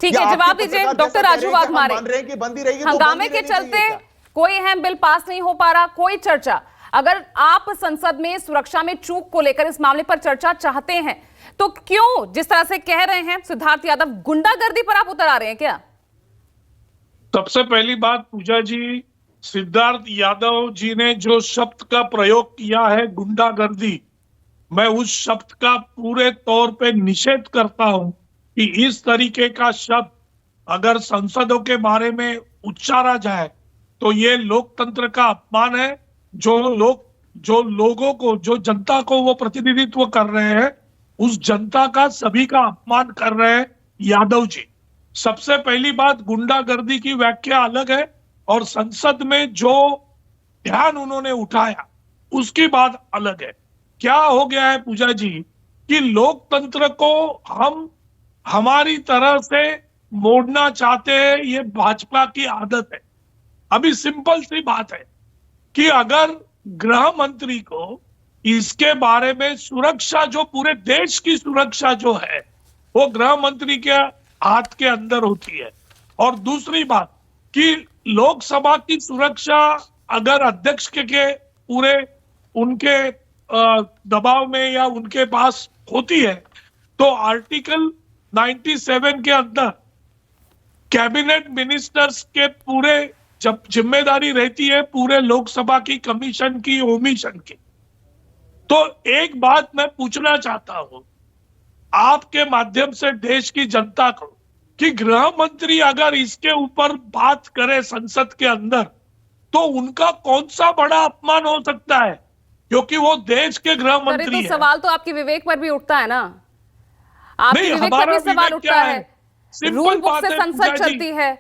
ठीक है, जवाब दीजिए डॉक्टर राजू वाघमारे। बंदी रहेगी, हंगामे के चलते कोई अहम बिल पास नहीं हो पा रहा, कोई चर्चा। अगर आप संसद में सुरक्षा में चूक को लेकर इस मामले पर चर्चा चाहते हैं तो क्यों, जिस तरह से कह रहे हैं सिद्धार्थ यादव, गुंडागर्दी पर आप उतर आ रहे हैं क्या? सबसे पहली बात पूजा जी, सिद्धार्थ यादव जी ने जो शब्द का प्रयोग किया है गुंडागर्दी, मैं उस शब्द का पूरे तौर पे निषेध करता हूं कि इस तरीके का शब्द अगर संसदों के बारे में उच्चारा जाए तो ये लोकतंत्र का अपमान है। जो लोगों को, जो जनता को वो प्रतिनिधित्व कर रहे हैं, उस जनता का, सभी का अपमान कर रहे हैं यादव जी। सबसे पहली बात, गुंडागर्दी की व्याख्या अलग है और संसद में जो ध्यान उन्होंने उठाया उसकी बात अलग है। क्या हो गया है पूजा जी कि लोकतंत्र को हम हमारी तरह से मोड़ना चाहते हैं, ये भाजपा की आदत है। अभी सिंपल सी बात है कि अगर गृह मंत्री को इसके बारे में सुरक्षा, जो पूरे देश की सुरक्षा जो है वो गृह मंत्री के हाथ के अंदर होती है, और दूसरी बात कि लोकसभा की सुरक्षा अगर अध्यक्ष के पूरे उनके दबाव में या उनके पास होती है तो आर्टिकल 97 के अंदर कैबिनेट मिनिस्टर्स के पूरे जब जिम्मेदारी रहती है पूरे लोकसभा की, कमीशन की, ओमिशन की। तो एक बात मैं पूछना चाहता हूं आपके माध्यम से देश की जनता को कि गृह मंत्री अगर इसके ऊपर बात करे संसद के अंदर तो उनका कौन सा बड़ा अपमान हो सकता है, क्योंकि वो देश के गृह मंत्री तो सवाल तो आपके विवेक पर भी उठता है ना, आपके विवेक पर भी सवाल उठता है। रूल बुक से संसद चलती है,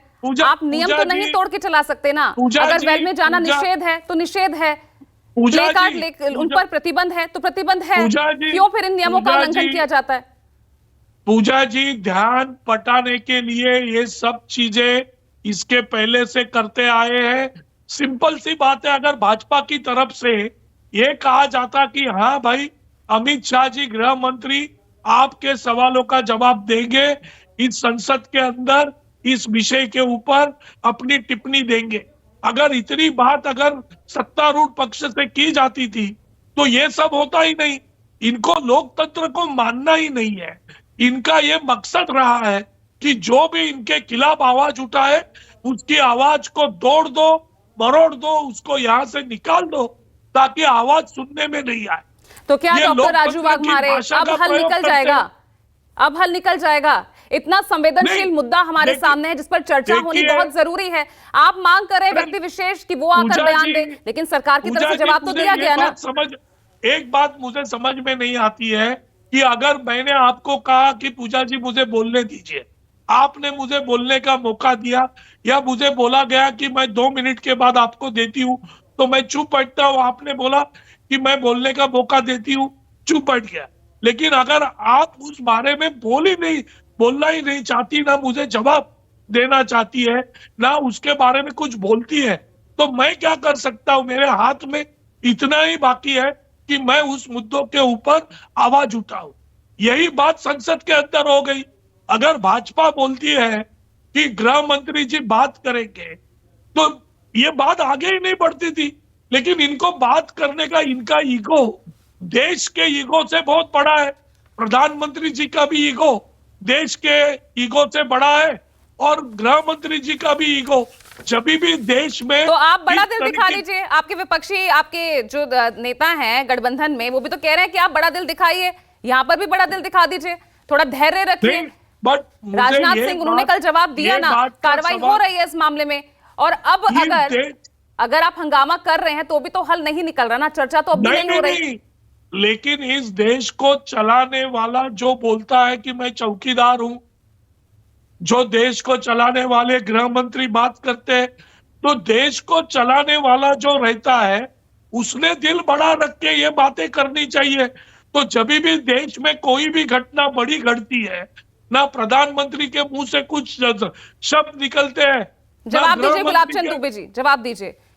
आप नियम तो नहीं तोड़ के चला सकते ना। अगर वेल में जाना निषेध है तो निषेध है, प्ले कार्ड उन पर प्रतिबंध है तो प्रतिबंध है, क्यों फिर इन नियमों का उल्लंघन किया जाता है? पूजा जी, ध्यान पटाने के लिए ये सब चीजें इसके पहले से करते आए हैं। सिंपल सी बात है, अगर भाजपा की तरफ से ये कहा जाता कि हाँ भाई अमित शाह जी गृह मंत्री आपके सवालों का जवाब देंगे, इस संसद के अंदर इस विषय के ऊपर अपनी टिप्पणी देंगे, अगर इतनी बात अगर सत्तारूढ़ पक्ष से की जाती थी तो ये सब होता ही नहीं। इनको लोकतंत्र को मानना ही नहीं है। इनका ये मकसद रहा है कि जो भी इनके खिलाफ आवाज उठाए उसकी आवाज को तोड़ दो, मरोड़ दो, उसको यहाँ से निकाल दो ताकि आवाज सुनने में नहीं आए। तो क्या डॉक्टर राजू वाघमारे अब हल निकल जाएगा? अब हल निकल जाएगा? इतना संवेदनशील मुद्दा हमारे सामने है जिस पर चर्चा होनी बहुत जरूरी है। आप मांग कर रहे हैं व्यक्ति विशेष कि वो आकर बयान दे, लेकिन सरकार की तरफ से जवाब तो दिया गया ना। एक बात मुझे समझ में नहीं आती है कि अगर मैंने आपको कहा कि पूजा जी मुझे बोलने दीजिए, आपने मुझे बोलने का मौका दिया, या मुझे बोला गया कि मैं 2 मिनट के बाद आपको देती हूँ तो मैं चुप बैठता हूँ, आपने बोला कि मैं बोलने का मौका देती हूँ, चुप बैठ गया। लेकिन अगर आप उस बारे में बोलना ही नहीं चाहती, ना मुझे जवाब देना चाहती है, ना उसके बारे में कुछ बोलती है, तो मैं क्या कर सकता हूं? मेरे हाथ में इतना ही बाकी है कि मैं उस मुद्दों के ऊपर आवाज उठाऊं। यही बात संसद के अंदर हो गई। अगर भाजपा बोलती है कि गृह मंत्री जी बात करेंगे तो ये बात आगे ही नहीं बढ़ती थी, लेकिन इनको बात करने का इनका ईगो देश के ईगो से बहुत बड़ा है। प्रधानमंत्री जी का भी ईगो देश के ईगो से बड़ा है और गृह मंत्री जी का भी ईगो। जब भी देश में तो आप बड़ा दिल दिखा लीजिए। आपके विपक्षी, आपके जो नेता हैं गठबंधन में, वो भी तो कह रहे हैं कि आप बड़ा दिल दिखाइए, यहाँ पर भी बड़ा दिल दिखा दीजिए, थोड़ा धैर्य रखिए। राजनाथ सिंह, उन्होंने कल जवाब दिया ना, कार्रवाई हो रही है इस मामले में। और अब अगर आप हंगामा कर रहे हैं तो भी तो हल नहीं निकल रहा ना, चर्चा तो अब भी नहीं हो रही। लेकिन इस देश को चलाने वाला जो बोलता है कि मैं चौकीदार हूं, जो देश को चलाने वाले गृह मंत्री बात करते हैं, तो देश को चलाने वाला जो रहता है उसने दिल बड़ा रख के ये बातें करनी चाहिए। तो जब भी देश में कोई भी घटना बड़ी घटती है ना, प्रधानमंत्री के मुंह से कुछ शब्द निकलते हैं। जवाब दीजिए गुलाब चंद दुबे जी, जवाब दीजिए।